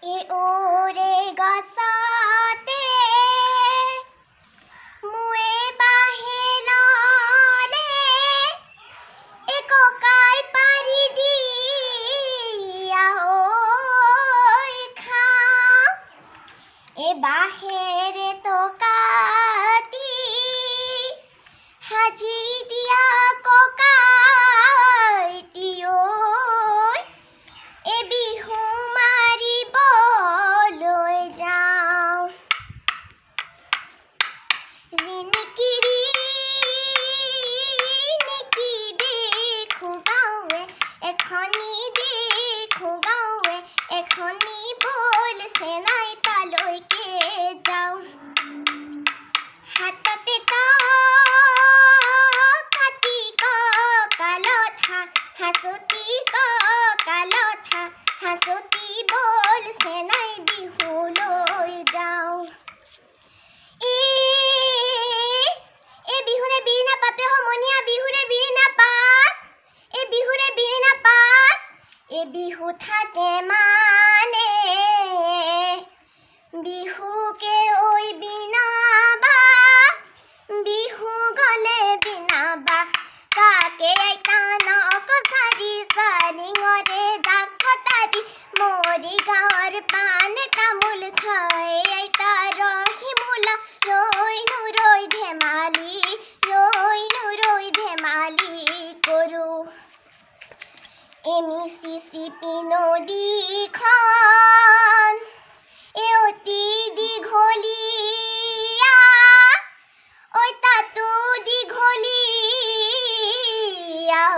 এ ওৰে গছতে মুয়ে বাহেনলে এ ককাই পাৰি দিয়া ঐ খাওঁ এ বাহেৰে টকাতি সাজি দিয়া ককাইটি ঐ এ বিহু মাৰিবলৈ যাওঁ ৰিণিকিৰি নেকি দেখো গাঁৱে এখনি দেখো গাঁৱে এখনি বল চেনাই তালৈকে যাওঁ হাততে কাটি কঁকালত হাঁচতি কঁকালত হাঁচতি বল চেনাই বিহুলৈ যাওঁ এ বিহুৰে বীৰ নাপাতে সমনীয়া বিহুৰে বীৰ নাপাত এ বিহুৰে বীৰ নাপাত এ বিহু থাকে মানে বিহুকে ঐ বিনাবা বিহু গলে বিনাবা কাকে আইতা নকছাৰি চাৰিঙৰে দাগ কটাৰি মৰি গাঁৱৰ পাণ তামোল খাই আইতা ৰহিমূলা ৰৈনো ৰৈ ধেমালি কৰোঁ এ মিচিচিপি নদীখন এ অতি দীঘলীয়া ঐ তাতো দীঘলীয়া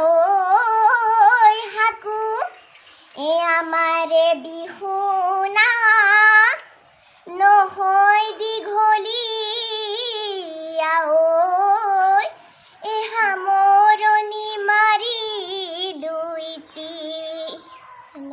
ঐ হাকু এ আমাৰে বিহু না নহয় দীঘলীয়া